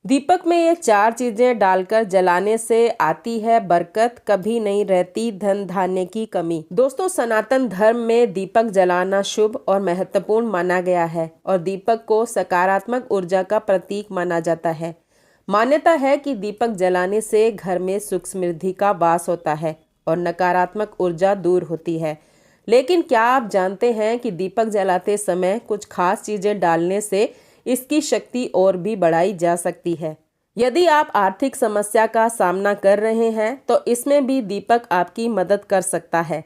दीपक में ये 4 चीजें डालकर जलाने से आती है बरकत, कभी नहीं रहती धन धान्य की कमी। दोस्तों, सनातन धर्म में दीपक जलाना शुभ और महत्वपूर्ण माना गया है और दीपक को सकारात्मक ऊर्जा का प्रतीक माना जाता है। मान्यता है कि दीपक जलाने से घर में सुख समृद्धि का वास होता है और नकारात्मक ऊर्जा दूर होती है। लेकिन क्या आप जानते हैं कि दीपक जलाते समय कुछ खास चीजें डालने से इसकी शक्ति और भी बढ़ाई जा सकती है। यदि आप आर्थिक समस्या का सामना कर रहे हैं तो इसमें भी दीपक आपकी मदद कर सकता है।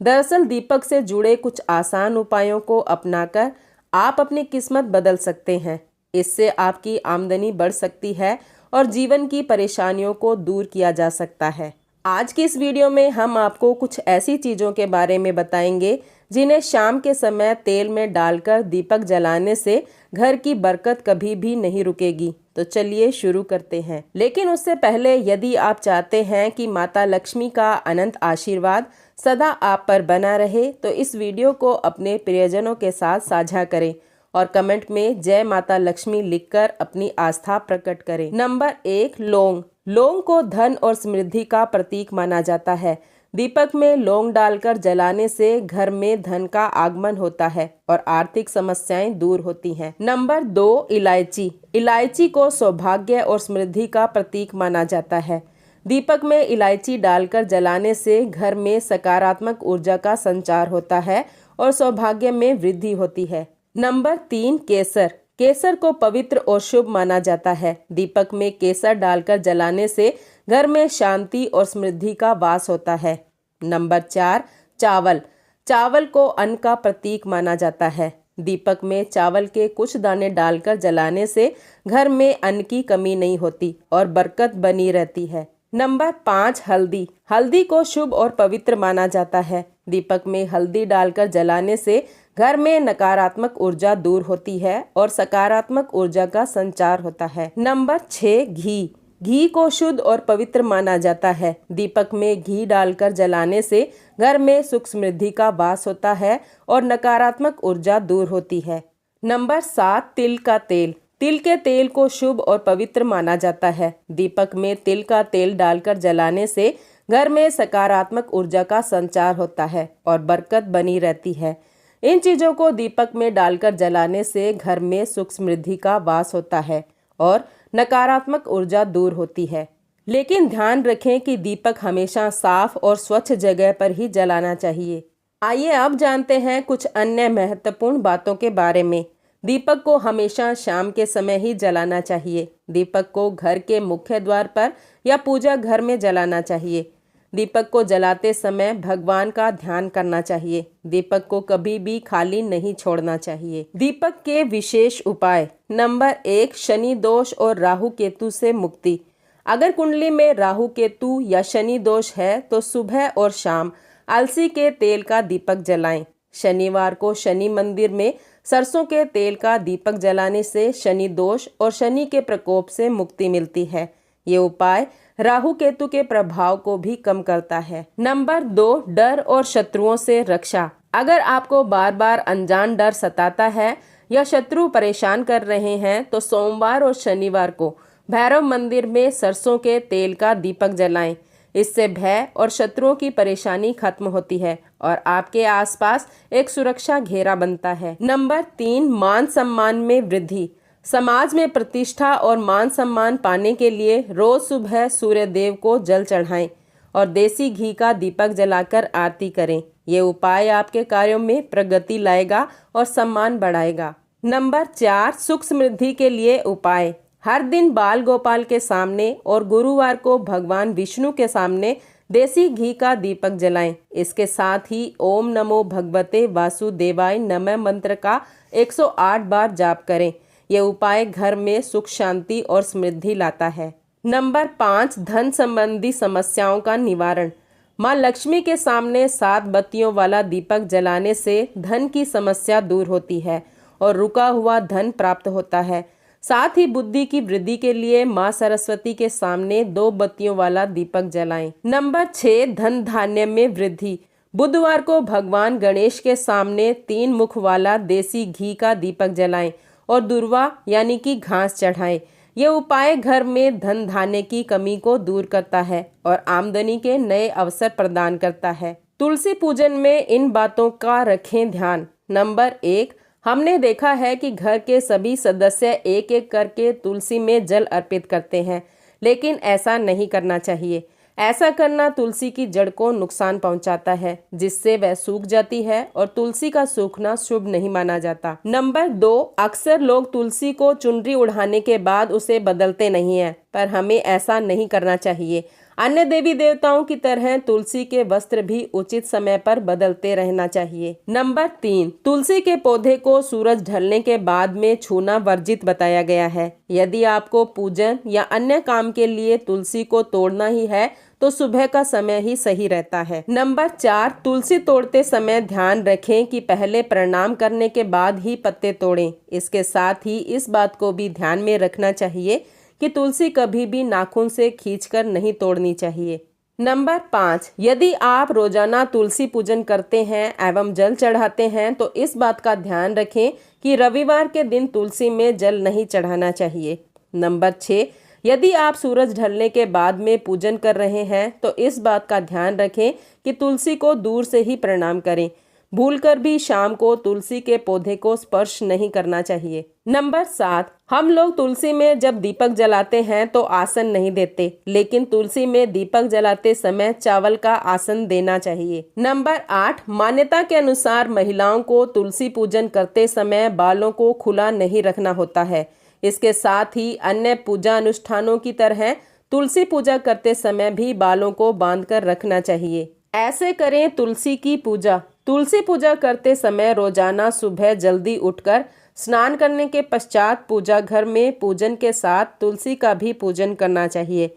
दरअसल दीपक से जुड़े कुछ आसान उपायों को अपनाकर आप अपनी किस्मत बदल सकते हैं। इससे आपकी आमदनी बढ़ सकती है और जीवन की परेशानियों को दूर किया जा सकता है। आज की इस वीडियो में हम आपको कुछ ऐसी चीज़ों के बारे में बताएंगे जिन्हें शाम के समय तेल में डालकर दीपक जलाने से घर की बरकत कभी भी नहीं रुकेगी। तो चलिए शुरू करते हैं। लेकिन उससे पहले यदि आप चाहते हैं कि माता लक्ष्मी का अनंत आशीर्वाद सदा आप पर बना रहे तो इस वीडियो को अपने प्रियजनों के साथ साझा करें और कमेंट में जय माता लक्ष्मी लिखकर अपनी आस्था प्रकट करें। नंबर 1, लौंग। लौंग को धन और समृद्धि का प्रतीक माना जाता है। दीपक में लौंग डालकर जलाने से घर में धन का आगमन होता है और आर्थिक समस्याएं दूर होती हैं। नंबर 2, इलायची। इलायची को सौभाग्य और समृद्धि का प्रतीक माना जाता है। दीपक में इलायची डालकर जलाने से घर में सकारात्मक ऊर्जा का संचार होता है और सौभाग्य में वृद्धि होती है। नंबर 3, केसर। केसर को पवित्र और शुभ माना जाता है। दीपक में केसर डालकर जलाने से घर में शांति और समृद्धि का वास होता है। नंबर 4, चावल। चावल को अन्न का प्रतीक माना जाता है। दीपक में चावल के कुछ दाने डालकर जलाने से घर में अन्न की कमी नहीं होती और बरकत बनी रहती है। नंबर 5, हल्दी। हल्दी को शुभ और पवित्र माना जाता है। दीपक में हल्दी डालकर जलाने से घर में नकारात्मक ऊर्जा दूर होती है और सकारात्मक ऊर्जा का संचार होता है। नंबर 6, घी। घी को शुद्ध और पवित्र माना जाता है। दीपक में घी डालकर जलाने से घर में सुख समृद्धि का वास होता है और नकारात्मक ऊर्जा दूर होती है। नंबर 7, तिल का तेल। तिल के तेल को शुभ और पवित्र माना जाता है। दीपक में तिल का तेल डालकर जलाने से घर में सकारात्मक ऊर्जा का संचार होता है और बरकत बनी रहती है। इन चीज़ों को दीपक में डालकर जलाने से घर में सुख समृद्धि का वास होता है और नकारात्मक ऊर्जा दूर होती है। लेकिन ध्यान रखें कि दीपक हमेशा साफ और स्वच्छ जगह पर ही जलाना चाहिए। आइए अब जानते हैं कुछ अन्य महत्वपूर्ण बातों के बारे में। दीपक को हमेशा शाम के समय ही जलाना चाहिए। दीपक को घर के मुख्य द्वार पर या पूजा घर में जलाना चाहिए। दीपक को जलाते समय भगवान का ध्यान करना चाहिए। दीपक को कभी भी खाली नहीं छोड़ना चाहिए। दीपक के विशेष उपाय। नंबर 1, शनि दोष और राहु केतु से मुक्ति। अगर कुंडली में राहु केतु या शनि दोष है तो सुबह और शाम अलसी के तेल का दीपक जलाएं। शनिवार को शनि मंदिर में सरसों के तेल का दीपक जलाने से शनि दोष और शनि के प्रकोप से मुक्ति मिलती है। ये उपाय राहु केतु के प्रभाव को भी कम करता है। नंबर 2, डर और शत्रुओं से रक्षा। अगर आपको बार बार अनजान डर सताता है या शत्रु परेशान कर रहे हैं तो सोमवार और शनिवार को भैरव मंदिर में सरसों के तेल का दीपक जलाएं। इससे भय और शत्रुओं की परेशानी खत्म होती है और आपके आसपास एक सुरक्षा घेरा बनता है। नंबर 3, मान सम्मान में वृद्धि। समाज में प्रतिष्ठा और मान सम्मान पाने के लिए रोज सुबह सूर्य देव को जल चढ़ाएं और देसी घी का दीपक जलाकर आरती करें। ये उपाय आपके कार्यों में प्रगति लाएगा और सम्मान बढ़ाएगा। नंबर 4, सुख समृद्धि के लिए उपाय। हर दिन बाल गोपाल के सामने और गुरुवार को भगवान विष्णु के सामने देसी घी का दीपक जलाएं। इसके साथ ही ओम नमो भगवते वासुदेवाय नमः मंत्र का 108 बार जाप करें। ये उपाय घर में सुख शांति और समृद्धि लाता है। नंबर 5, धन संबंधी समस्याओं का निवारण। माँ लक्ष्मी के सामने 7 बत्तियों वाला दीपक जलाने से धन की समस्या दूर होती है और रुका हुआ धन प्राप्त होता है। साथ ही बुद्धि की वृद्धि के लिए माँ सरस्वती के सामने 2 बत्तियों वाला दीपक जलाएं। नंबर 6, धन धान्य में वृद्धि। बुधवार को भगवान गणेश के सामने 3 मुख वाला देसी घी का दीपक जलाएं और दुर्वा यानी कि घास चढ़ाएं। ये उपाय घर में धन धान्य की कमी को दूर करता है और आमदनी के नए अवसर प्रदान करता है। तुलसी पूजन में इन बातों का रखें ध्यान। नंबर 1, हमने देखा है कि घर के सभी सदस्य एक एक करके तुलसी में जल अर्पित करते हैं, लेकिन ऐसा नहीं करना चाहिए। ऐसा करना तुलसी की जड़ को नुकसान पहुंचाता है, जिससे वह सूख जाती है और तुलसी का सूखना शुभ नहीं माना जाता। नंबर 2, अक्सर लोग तुलसी को चुनरी उड़ाने के बाद उसे बदलते नहीं हैं, पर हमें ऐसा नहीं करना चाहिए। अन्य देवी देवताओं की तरह तुलसी के वस्त्र भी उचित समय पर बदलते रहना चाहिए। नंबर 3, तुलसी के पौधे को सूरज ढलने के बाद में छूना वर्जित बताया गया है। यदि आपको पूजन या अन्य काम के लिए तुलसी को तोड़ना ही है तो सुबह का समय ही सही रहता है। नंबर 4, तुलसी तोड़ते समय ध्यान रखें कि पहले प्रणाम करने के बाद ही पत्ते तोड़ें। इसके साथ ही इस बात को भी ध्यान में रखना चाहिए कि तुलसी कभी भी नाखून से खींचकर नहीं तोड़नी चाहिए। नंबर 5, यदि आप रोजाना तुलसी पूजन करते हैं एवं जल चढ़ाते हैं तो इस बात का ध्यान रखें कि रविवार के दिन तुलसी में जल नहीं चढ़ाना चाहिए। नंबर 6, यदि आप सूरज ढलने के बाद में पूजन कर रहे हैं तो इस बात का ध्यान रखें कि तुलसी को दूर से ही प्रणाम करें। भूलकर भी शाम को तुलसी के पौधे को स्पर्श नहीं करना चाहिए। नंबर 7, हम लोग तुलसी में जब दीपक जलाते हैं तो आसन नहीं देते, लेकिन तुलसी में दीपक जलाते समय चावल का आसन देना चाहिए। नंबर 8, मान्यता के अनुसार महिलाओं को तुलसी पूजन करते समय बालों को खुला नहीं रखना होता है। इसके साथ ही अन्य पूजा अनुष्ठानों की तरह तुलसी पूजा करते समय भी बालों को बांधकर रखना चाहिए। ऐसे करें तुलसी की पूजा। तुलसी पूजा करते समय रोजाना सुबह जल्दी उठकर स्नान करने के पश्चात पूजा घर में पूजन के साथ तुलसी का भी पूजन करना चाहिए।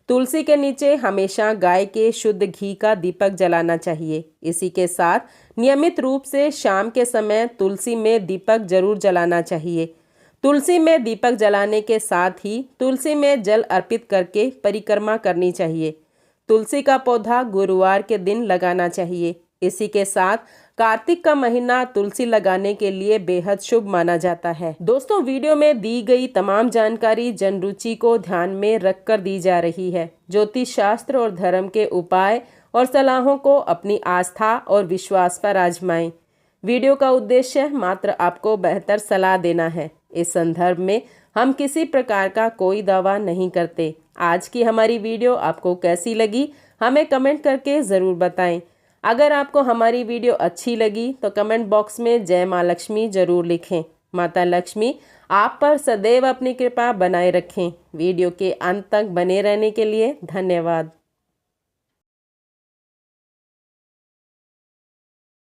तुलसी के नीचे हमेशा गाय के शुद्ध घी का दीपक जलाना चाहिए। इसी के साथ नियमित रूप से शाम के समय तुलसी में दीपक जरूर जलाना चाहिए। तुलसी में दीपक जलाने के साथ ही तुलसी में जल अर्पित करके परिक्रमा करनी चाहिए। तुलसी का पौधा गुरुवार के दिन लगाना चाहिए। इसी के साथ कार्तिक का महीना तुलसी लगाने के लिए बेहद शुभ माना जाता है। दोस्तों, वीडियो में दी गई तमाम जानकारी जन रुचि को ध्यान में रखकर दी जा रही है। ज्योतिष शास्त्र और धर्म के उपाय और सलाहों को अपनी आस्था और विश्वास पर आजमाएं। वीडियो का उद्देश्य मात्र आपको बेहतर सलाह देना है। इस संदर्भ में हम किसी प्रकार का कोई दावा नहीं करते। आज की हमारी वीडियो आपको कैसी लगी हमें कमेंट करके ज़रूर बताएं। अगर आपको हमारी वीडियो अच्छी लगी तो कमेंट बॉक्स में जय माँ लक्ष्मी जरूर लिखें। माता लक्ष्मी आप पर सदैव अपनी कृपा बनाए रखें। वीडियो के अंत तक बने रहने के लिए धन्यवाद।